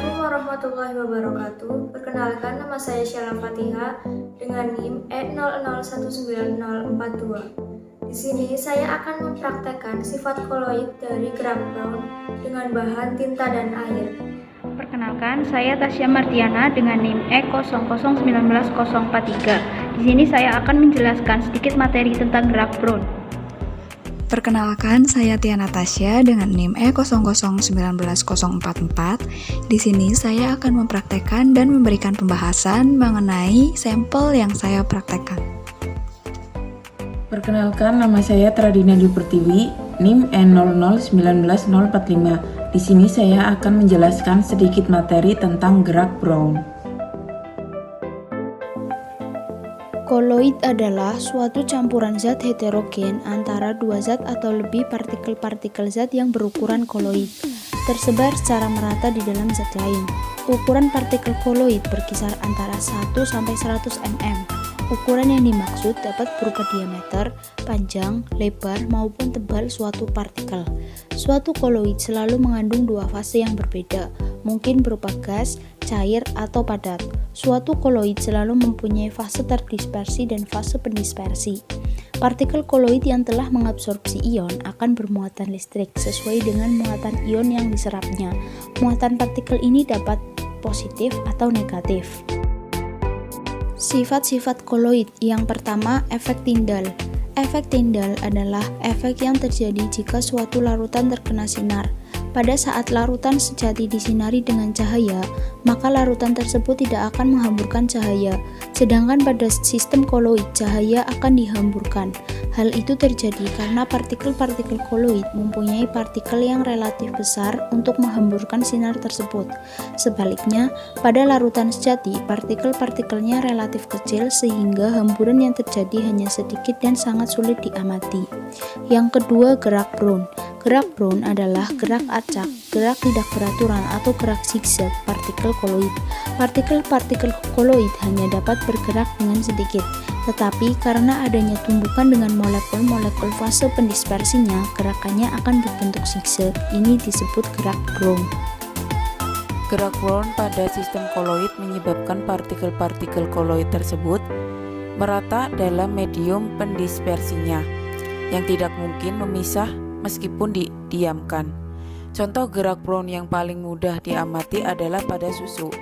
Assalamualaikum warahmatullahi wabarakatuh. Perkenalkan, nama saya Syala Fatihah dengan NIM E00190042. Di sini saya akan mempraktekkan sifat koloid dari gerak Brown dengan bahan tinta dan air. Perkenalkan, saya Tasya Mardiana dengan NIM E00190043. Di sini saya akan menjelaskan sedikit materi tentang gerak Brown. Perkenalkan, saya Tiana Tasya dengan NIM E00190044. Di sini saya akan mempraktekkan dan memberikan pembahasan mengenai sampel yang saya praktekkan. Perkenalkan, nama saya Tradina Dwi Pertiwi, NIM E00190045. Di sini saya akan menjelaskan sedikit materi tentang gerak Brown. Koloid adalah suatu campuran zat heterogen antara dua zat atau lebih partikel-partikel zat yang berukuran koloid, tersebar secara merata di dalam zat lain. Ukuran partikel koloid berkisar antara 1 sampai 100 mm. Ukuran yang dimaksud dapat berupa diameter, panjang, lebar, maupun tebal suatu partikel. Suatu koloid selalu mengandung dua fase yang berbeda, mungkin berupa gas, cair, atau padat. Suatu koloid selalu mempunyai fase terdispersi dan fase pendispersi. Partikel koloid yang telah mengabsorpsi ion akan bermuatan listrik sesuai dengan muatan ion yang diserapnya. Muatan partikel ini dapat positif atau negatif. Sifat-sifat koloid. Yang pertama, efek Tyndall. Efek Tyndall adalah efek yang terjadi jika suatu larutan terkena sinar. Pada saat larutan sejati disinari dengan cahaya, maka larutan tersebut tidak akan menghamburkan cahaya, sedangkan pada sistem koloid cahaya akan dihamburkan. Hal itu terjadi karena partikel-partikel koloid mempunyai partikel yang relatif besar untuk menghamburkan sinar tersebut. Sebaliknya, pada larutan sejati, partikel-partikelnya relatif kecil sehingga hamburan yang terjadi hanya sedikit dan sangat sulit diamati. Yang kedua, gerak Brown. Gerak Brown adalah gerak acak, gerak tidak beraturan atau gerak zigzag partikel koloid. Partikel-partikel koloid hanya dapat bergerak dengan sedikit, tetapi karena adanya tumbukan dengan molekul-molekul fase pendispersinya, gerakannya akan berbentuk zigzag. Ini disebut gerak Brown. Gerak Brown pada sistem koloid menyebabkan partikel-partikel koloid tersebut merata dalam medium pendispersinya yang tidak mungkin memisah meskipun didiamkan. Contoh gerak Brown yang paling mudah diamati adalah pada susu.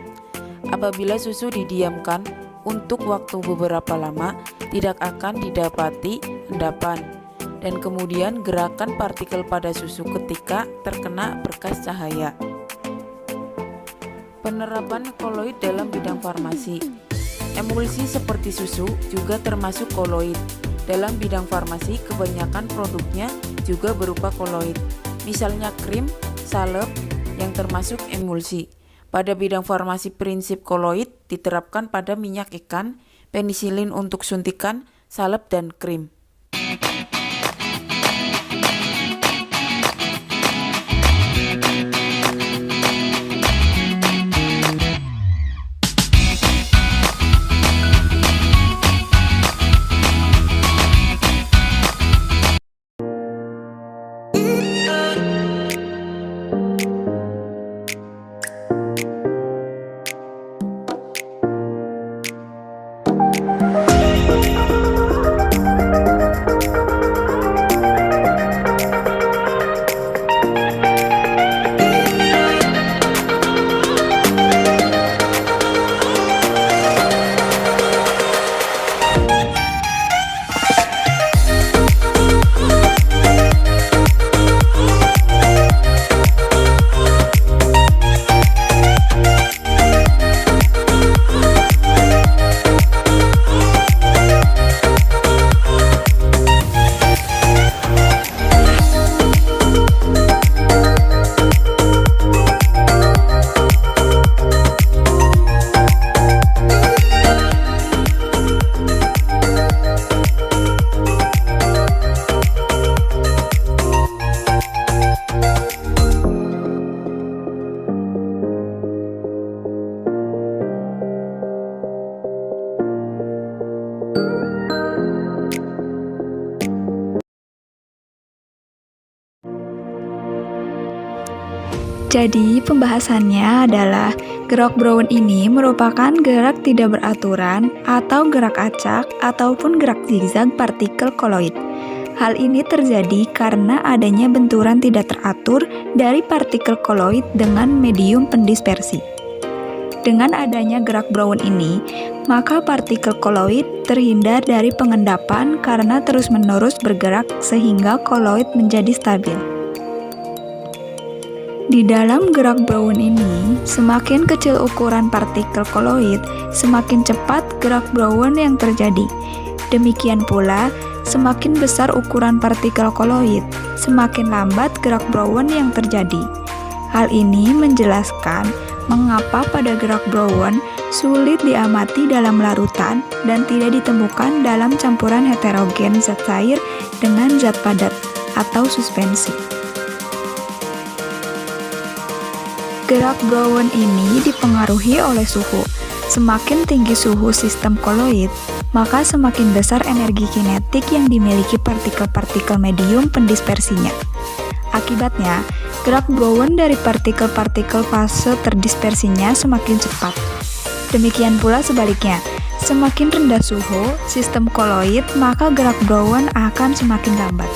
Apabila susu didiamkan untuk waktu beberapa lama, tidak akan didapati endapan dan kemudian gerakan partikel pada susu ketika terkena berkas cahaya. Penerapan koloid dalam bidang farmasi. Emulsi seperti susu juga termasuk koloid. Dalam bidang farmasi, kebanyakan produknya juga berupa koloid. Misalnya krim, salep yang termasuk emulsi. Pada bidang farmasi, prinsip koloid diterapkan pada minyak ikan, penisilin untuk suntikan, salep, dan krim. Jadi, pembahasannya adalah gerak Brown ini merupakan gerak tidak beraturan atau gerak acak ataupun gerak zigzag partikel koloid. Hal ini terjadi karena adanya benturan tidak teratur dari partikel koloid dengan medium pendispersi. Dengan adanya gerak Brown ini, maka partikel koloid terhindar dari pengendapan karena terus-menerus bergerak sehingga koloid menjadi stabil. Di dalam gerak Brown ini, semakin kecil ukuran partikel koloid, semakin cepat gerak Brown yang terjadi. Demikian pula, semakin besar ukuran partikel koloid, semakin lambat gerak Brown yang terjadi. Hal ini menjelaskan mengapa pada gerak Brown sulit diamati dalam larutan dan tidak ditemukan dalam campuran heterogen zat cair dengan zat padat atau suspensi. Gerak Brown ini dipengaruhi oleh suhu. Semakin tinggi suhu sistem koloid, maka semakin besar energi kinetik yang dimiliki partikel-partikel medium pendispersinya. Akibatnya, gerak Brown dari partikel-partikel fase terdispersinya semakin cepat. Demikian pula sebaliknya, semakin rendah suhu sistem koloid, maka gerak Brown akan semakin lambat.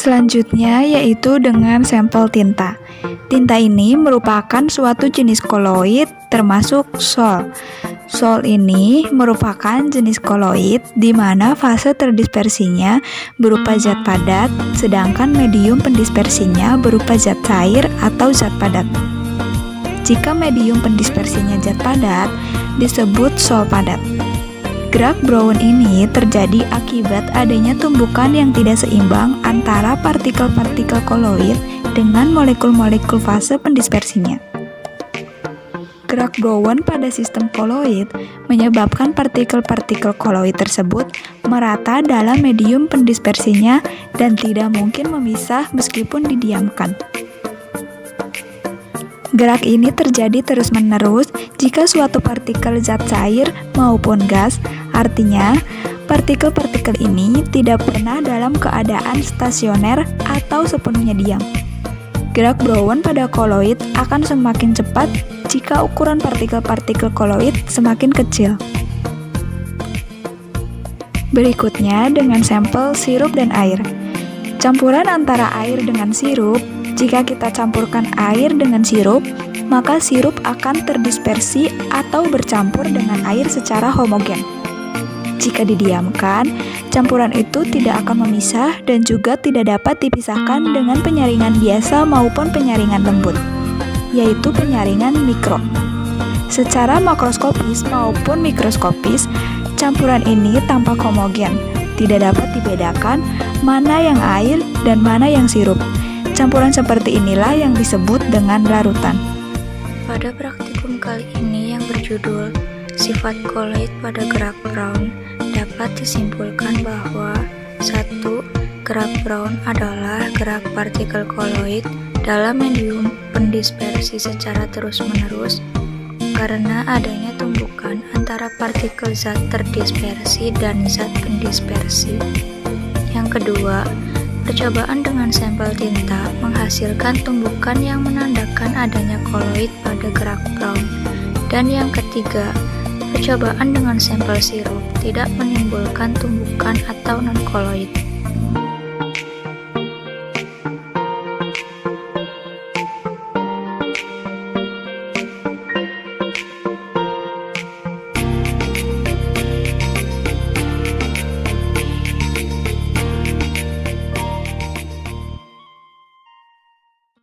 Selanjutnya yaitu dengan sampel tinta. Tinta ini merupakan suatu jenis koloid termasuk sol. Sol ini merupakan jenis koloid di mana fase terdispersinya berupa zat padat, sedangkan medium pendispersinya berupa zat cair atau zat padat. Jika medium pendispersinya zat padat, disebut sol padat. Gerak Brown ini terjadi akibat adanya tumbukan yang tidak seimbang antara partikel-partikel koloid dengan molekul-molekul fase pendispersinya. Gerak Brown pada sistem koloid menyebabkan partikel-partikel koloid tersebut merata dalam medium pendispersinya dan tidak mungkin memisah meskipun didiamkan. Gerak ini terjadi terus-menerus jika suatu partikel zat cair maupun gas, artinya partikel-partikel ini tidak pernah dalam keadaan stasioner atau sepenuhnya diam. Gerak Brown pada koloid akan semakin cepat jika ukuran partikel-partikel koloid semakin kecil. Berikutnya dengan sampel sirup dan air. Campuran antara air dengan sirup. Jika kita campurkan air dengan sirup, maka sirup akan terdispersi atau bercampur dengan air secara homogen. Jika didiamkan, campuran itu tidak akan memisah dan juga tidak dapat dipisahkan dengan penyaringan biasa maupun penyaringan lembut, yaitu penyaringan mikro. Secara makroskopis maupun mikroskopis, campuran ini tampak homogen, tidak dapat dibedakan mana yang air dan mana yang sirup. Campuran seperti inilah yang disebut dengan larutan. Pada praktikum kali ini yang berjudul Sifat Koloid pada Gerak Brown, dapat disimpulkan bahwa 1. Gerak Brown adalah gerak partikel koloid dalam medium pendispersi secara terus-menerus karena adanya tumbukan antara partikel zat terdispersi dan zat pendispersi. Yang kedua, percobaan dengan sampel tinta menghasilkan tumbukan yang menandakan adanya koloid pada gerak Brown. Dan yang ketiga, percobaan dengan sampel sirup tidak menimbulkan tumbukan atau non-koloid.